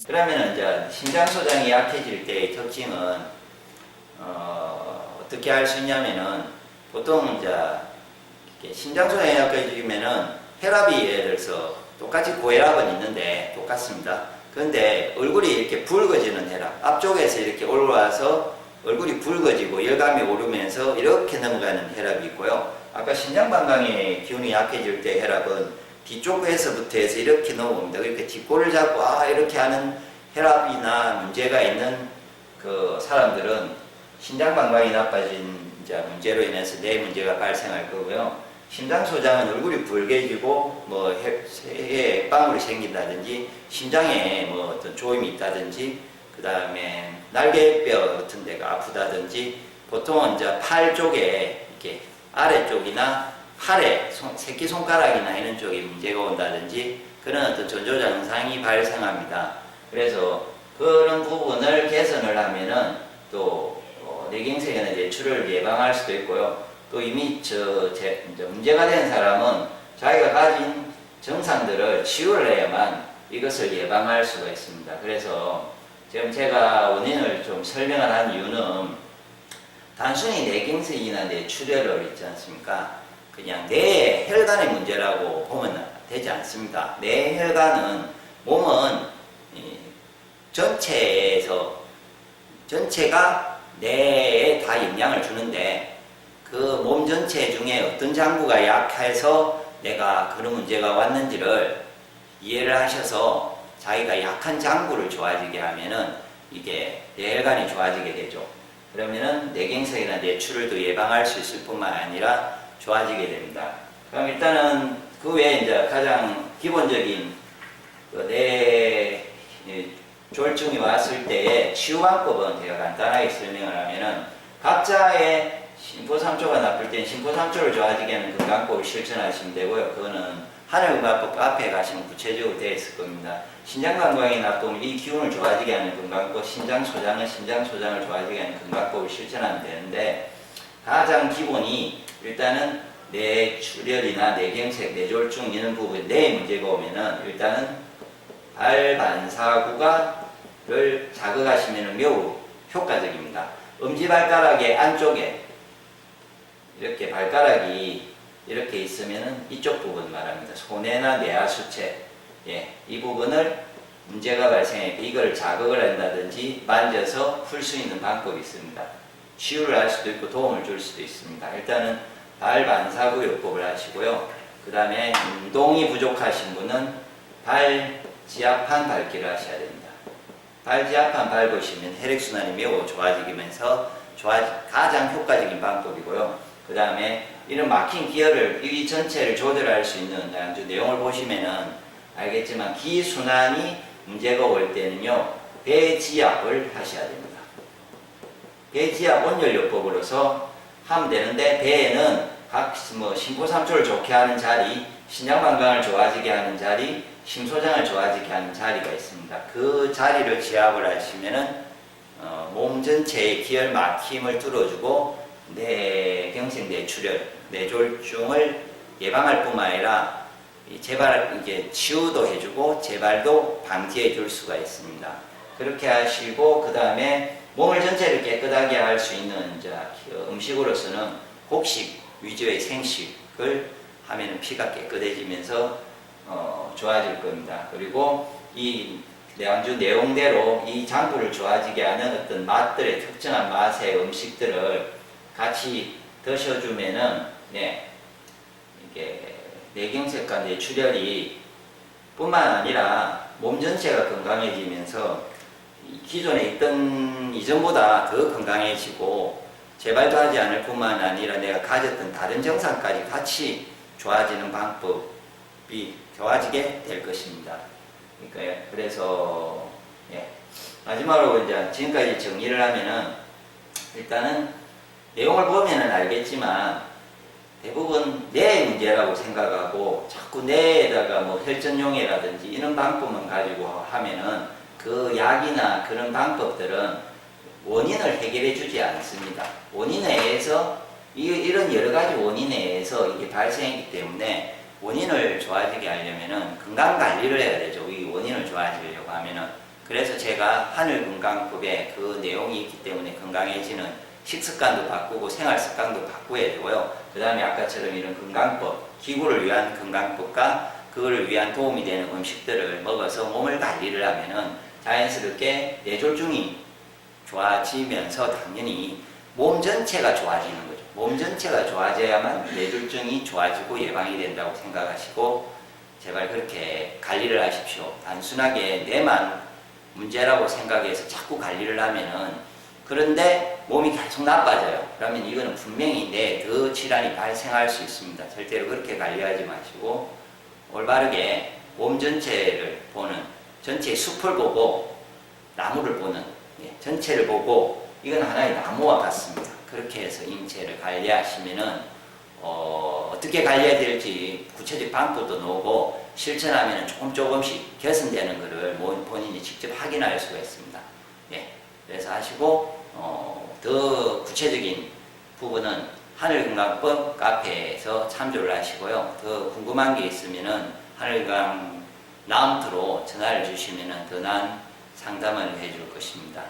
그러면은 이제 신장 소장이 약해질 때의 특징은 어떻게 할 수 있냐면은 보통 이제 신장 소장이 약해지면은 혈압이 예를 들어서 똑같이 고혈압은 있는데 똑같습니다. 그런데 얼굴이 이렇게 붉어지는 혈압, 앞쪽에서 이렇게 올라와서 얼굴이 붉어지고 열감이 오르면서 이렇게 넘어가는 혈압이 있고요. 아까 신장방광의 기운이 약해질 때 혈압은 뒤쪽에서부터 해서 이렇게 넘어옵니다. 이렇게 뒷골을 잡고 이렇게 하는 혈압이나 문제가 있는 그 사람들은 신장방광이 나빠진 이제 문제로 인해서 뇌 문제가 발생할 거고요. 심장 소장은 얼굴이 붉게지고 뭐 폐에 액방울이 생긴다든지 심장에 뭐 어떤 조임이 있다든지 그 다음에 날개뼈 같은 데가 아프다든지 보통은 이제 팔 쪽에 이렇게 아래쪽이나 팔에 새끼손가락이나 이런 쪽에 문제가 온다든지 그런 어떤 전조증상이 발생합니다. 그래서 그런 부분을 개선을 하면은 또 뇌경색이나 뇌출혈을 예방할 수도 있고요. 또 이미 문제가 된 사람은 자기가 가진 증상들을 치유를 해야만 이것을 예방할 수가 있습니다. 그래서 지금 제가 원인을 좀 설명을 한 이유는 단순히 뇌경색이나 뇌출혈을 있지 않습니까? 그냥 뇌혈관의 문제라고 보면 되지 않습니다. 뇌혈관은 몸은 전체가 뇌에 다 영향을 주는데 그 몸 전체 중에 어떤 장부가 약해서 내가 그런 문제가 왔는지를 이해를 하셔서 자기가 약한 장부를 좋아지게 하면은 이게 뇌혈관이 좋아지게 되죠. 그러면은 뇌경색이나 뇌출혈도 예방할 수 있을 뿐만 아니라 좋아지게 됩니다. 그럼 일단은 그 외에 이제 가장 기본적인 뇌 졸중이 왔을 때의 치유 방법은 제가 간단하게 설명을 하면은 각자의 심포삼초가 나쁠 때는 심포삼초를 좋아지게 하는 건강법을 실천하시면 되고요. 그거는 하늘건강법 앞에 가시면 구체적으로 되어 있을 겁니다. 신장건강이 나쁘면 이 기운을 좋아지게 하는 건강법, 신장소장은 신장소장을 좋아지게 하는 건강법을 실천하면 되는데 가장 기본이 일단은 뇌출혈이나 뇌경색, 뇌졸중 이런 부분 뇌에 문제가 오면은 일단은 발반사구를 자극하시면 매우 효과적입니다. 엄지발가락의 안쪽에 이렇게 발가락이 이렇게 있으면은 이쪽 부분 말합니다. 손해나 뇌하수체, 이 부분을 문제가 발생해 이걸 자극을 한다든지 만져서 풀 수 있는 방법이 있습니다. 치유를 할 수도 있고 도움을 줄 수도 있습니다. 일단은 발반사구 요법을 하시고요. 그 다음에 운동이 부족하신 분은 발지압판 밟기를 하셔야 됩니다. 발지압판 밟으시면 혈액순환이 매우 좋아지면서 가장 효과적인 방법이고요. 그 다음에 이런 막힌 기혈을 이 전체를 조절할 수 있는 아주 내용을 보시면은 알겠지만 기순환이 문제가 올 때는요 배지압을 하셔야 됩니다. 배지압 온열요법으로서 하면 되는데 배에는 각 심포삼초를 좋게 하는 자리, 신장방광을 좋아지게 하는 자리, 심소장을 좋아지게 하는 자리가 있습니다. 그 자리를 지압을 하시면은 몸 전체의 기혈 막힘을 뚫어주고 뇌경색, 뇌출혈, 뇌졸중을 예방할 뿐만 아니라 이게 치유도 해주고 재발도 방지해 줄 수가 있습니다. 그렇게 하시고 그 다음에 몸을 전체를 깨끗하게 할 수 있는 음식으로서는 곡식 위주의 생식을 하면 피가 깨끗해지면서 좋아질 겁니다. 그리고 이 내양주 내용대로 이 장부를 좋아지게 하는 어떤 맛들의 특정한 맛의 음식들을 같이 드셔주면은 이게 뇌경색과 뇌출혈이 뿐만 아니라 몸 전체가 건강해지면서 기존에 있던 이전보다 더 건강해지고 재발도 하지 않을 뿐만 아니라 내가 가졌던 다른 증상까지 같이 좋아지는 방법이 좋아지게 될 것입니다. 그래서 마지막으로 이제 지금까지 정리를 하면은 일단은 내용을 보면은 알겠지만 대부분 뇌 문제라고 생각하고 자꾸 뇌에다가 뭐 혈전용해라든지 이런 방법만 가지고 하면은 그 약이나 그런 방법들은 원인을 해결해 주지 않습니다. 원인에 의해서 이런 여러 가지 원인에 의해서 이게 발생했기 때문에 원인을 좋아지게 하려면은 건강 관리를 해야 되죠. 이 원인을 좋아지려고 하면은. 그래서 제가 하늘건강법에 그 내용이 있기 때문에 건강해지는 식습관도 바꾸고 생활습관도 바꿔야 되고요. 그 다음에 아까처럼 이런 건강법, 기구를 위한 건강법과 그거를 위한 도움이 되는 음식들을 먹어서 몸을 관리를 하면은 자연스럽게 뇌졸중이 좋아지면서 당연히 몸 전체가 좋아지는 거죠. 몸 전체가 좋아져야만 뇌졸중이 좋아지고 예방이 된다고 생각하시고 제발 그렇게 관리를 하십시오. 단순하게 뇌만 문제라고 생각해서 자꾸 관리를 하면은 그런데 몸이 계속 나빠져요. 그러면 이거는 분명히 뇌 질환이 발생할 수 있습니다. 절대로 그렇게 관리하지 마시고 올바르게 몸 전체를 보는 전체의 숲을 보고 나무를 보는 전체를 보고 이건 하나의 나무와 같습니다. 그렇게 해서 인체를 관리하시면은 어떻게 관리해야 될지 구체적 방법도 나오고 실천하면 조금씩 개선되는 것을 본인이 직접 확인할 수가 있습니다. 예, 그래서 하시고 더 구체적인 부분은 하늘건강법 카페에서 참조를 하시고요. 더 궁금한 게 있으면은 하늘건강 나음트로 전화를 주시면은 더 나은 상담을 해줄 것입니다.